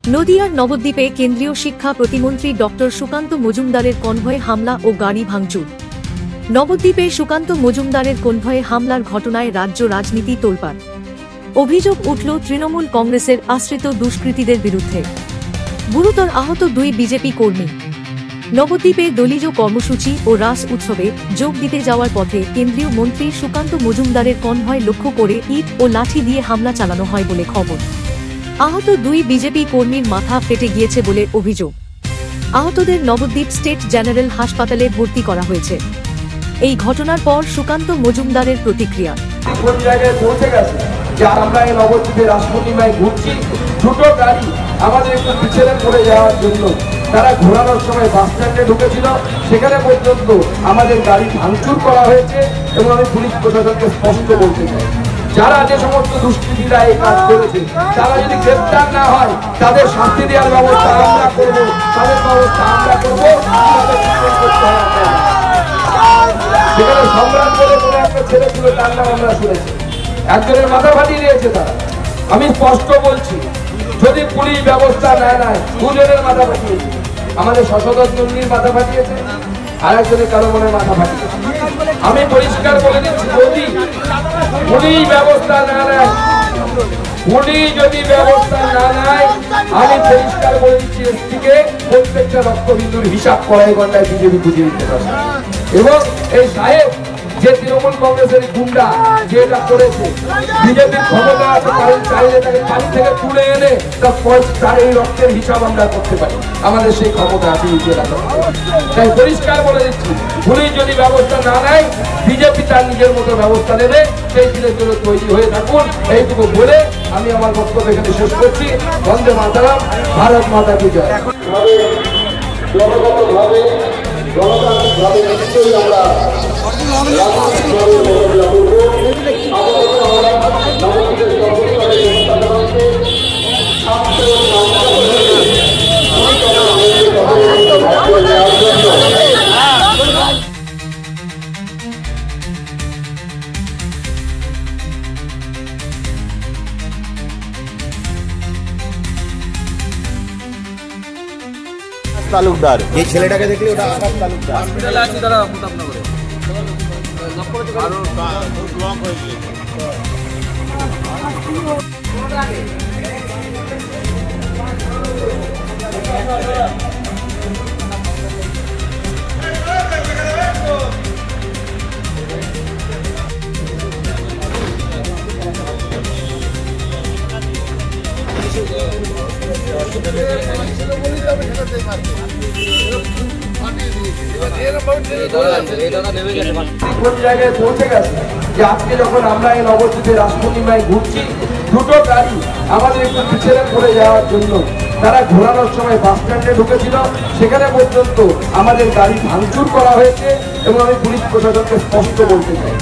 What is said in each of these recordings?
নদিয়ার নবদ্বীপে কেন্দ্রীয় শিক্ষা প্রতিমন্ত্রী ডক্টর সুকান্ত মজুমদারের কনভয়ে হামলা ও গাড়ি ভাঙচুর। নবদ্বীপে সুকান্ত মজুমদারের কনভয়ে হামলার ঘটনায় রাজ্য রাজনীতি তোলপাড়। অভিযোগ উঠল তৃণমূল কংগ্রেসের আশ্রিত দুষ্কৃতীদের বিরুদ্ধে। গুরুতর আহত দুই বিজেপি কর্মী। নবদ্বীপে দলীয় কর্মসূচি ও রাস উৎসবে যোগ দিতে যাওয়ার পথে কেন্দ্রীয় মন্ত্রী সুকান্ত মজুমদারের কনভয় লক্ষ্য করে ইট ও লাঠি দিয়ে হামলা চালানো হয় বলে খবর। আহত দুই বিজেপি কর্মীর মাথা ফেটে গিয়েছে বলে অভিযোগ। আহতদের নবদ্বীপ স্টেট জেনারেল হাসপাতালে ভর্তি করা হয়েছে। এই ঘটনার পর সুকান্ত মজুমদারের প্রতিক্রিয়া। কোন জায়গায় পৌঁছে গেছে যে আমরা এই নবদ্বীপে রাসপূর্ণিমায় ঘুরছি, দুটো গাড়ি আমাদের একটু পিছনে পড়ে যাওয়ার জন্য তারা ঘোরানোর সময় বাস স্ট্যান্ডে ঢুকেছিল, সেখানে পর্যন্ত আমাদের গাড়ি ভাঙচুর করা হয়েছে। এবং আমি পুলিশ প্রশাসনকে স্পষ্ট বলতে চাই, যারা যে সমস্ত দুষ্কৃতীরা এই কাজ করেছে তারা যদি গ্রেপ্তার না হয় তাদের শাস্তি দেওয়ার ব্যবস্থা আমরা করব, তাদের ব্যবস্থা আমরা করবো। সেখানে সংগ্রাম করে কোনো একটা ছেলে ছিল, তার নাম আমরা শুনেছি, একজনের মাথা ফাটিয়ে দিয়েছে তারা। আমি স্পষ্ট বলছি, যদি পুলিশ ব্যবস্থা না নেয়, দুজনের মাথা ফাটিয়েছে। আমাদের শশধর নন্দীর মাথা ফাটিয়েছে, আর একজনের কারো মনের মাথা ফাটিয়েছে। আমি পরিষ্কার বলে দিচ্ছি, যদি পুলিশ ব্যবস্থা না নেয়, পুলিশ যদি ব্যবস্থা না নেয়, আমি পরিষ্কার বলে দিচ্ছি, এসপিকে প্রত্যেকটা রক্তবিন্দুর হিসাব কড়াই ঘন্টায় বিজেপি বুঝিয়ে দিতে পারে। এবং এই সাহেব যে তৃণমূল কংগ্রেসের গুন্ডা যেটা করেছে, বিজেপির ক্ষমতা আছে, চাইলে তাকে পানি থেকে তুলে এনে তার এই রক্তের হিসাব আমরা করতে পারি। আমাদের সেই ক্ষমতা আছে। তাই পরিষ্কার বলে দিচ্ছি, পুলিশ যদি ব্যবস্থা না নেয়, বিজেপি তার নিজের মতো ব্যবস্থা নেবে। সেই দিনের জন্য তৈরি হয়ে থাকুন, এইটুকু বলে আমি আমার বক্তব্য এখানে শেষ করছি। বন্দে মাতরম, ভারত মাতা কি জয়। জনগতভাবে গণতান্ত্রিকভাবে নিশ্চয়ই আমরা তালুকদার, এই ছেলেটাকে দেখলে ওটা আকাশ তালুকদার। হসপিটালে আছে, তারা প্রতাপনগরে ব্লক হয়ে গিয়েছে। কোন জায়গায় পৌঁছে গেছে যে আজকে যখন আমরা এই নবদ্বীপে রাসপূর্ণিমায় ঘুরছি, দুটো গাড়ি আমাদের একটু পিছনে পড়ে যাওয়ার জন্য তারা ঘোরানোর সময় বাস স্ট্যান্ডে ঢুকেছিল, সেখানে পর্যন্ত আমাদের গাড়ি ভাঙচুর করা হয়েছে। এবং আমি পুলিশ প্রশাসনকে স্পষ্ট বলতে চাই,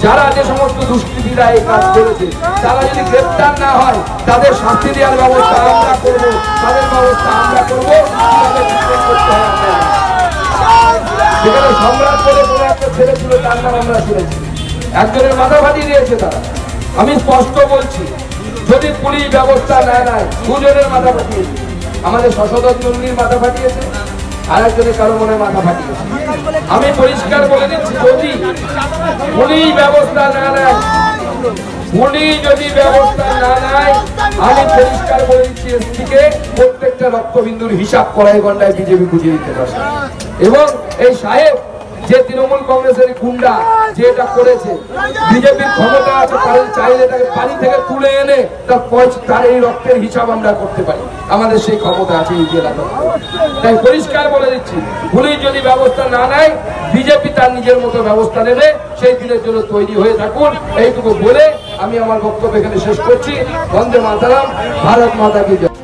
যারা যে সমস্ত দুষ্কৃতীরা এই কাজ করেছে তারা যদি গ্রেপ্তার না হয়, তাদের শাস্তি দেওয়ার ব্যবস্থা আমরা করব, তাদের ব্যবস্থা আমরা করবো। সেখানে সংগ্রাম করে কোনো একটা ছেলে ছিল, তার নাম আমরা শুনেছি, একজনের মাথা ফাটিয়ে দিয়েছে তারা। আমি স্পষ্ট বলছি, যদি পুলিশ ব্যবস্থা না নেয়, দুজনের মাথা ফাটিয়েছে। আমাদের শশধর নন্দীর মাথা ফাটিয়েছে, আর একজনের কারো মনের মাথা ফাটিয়েছে। আমি পরিষ্কার বলে দিচ্ছি, যদি পুলিশ ব্যবস্থা না নেয়, পুলিশ যদি ব্যবস্থা না নেয়, আমি পরিষ্কার বলে দিচ্ছি, এসপিকে প্রত্যেকটা রক্তবিন্দুর হিসাব কড়াই ঘন্টায় বিজেপি বুঝিয়ে দিতে পারে। এবং এই সাহেব যে তৃণমূল কংগ্রেসের গুন্ডা যেটা করেছে, বিজেপির ক্ষমতা আছে, চাইলে তাকে পানি থেকে তুলে এনে তার এই রক্তের হিসাব আমরা করতে পারি। আমাদের সেই ক্ষমতা আছে এই এলাকায়। তাই পরিষ্কার বলে দিচ্ছি, পুলিশ যদি ব্যবস্থা না নেয়, বিজেপি তার নিজের মতো ব্যবস্থা নেবে। সেই দিনের জন্য তৈরি হয়ে থাকুন, এইটুকু বলে আমি আমার বক্তব্য এখানে শেষ করছি। বন্দে মাতরম, ভারত মাতা কি জয়।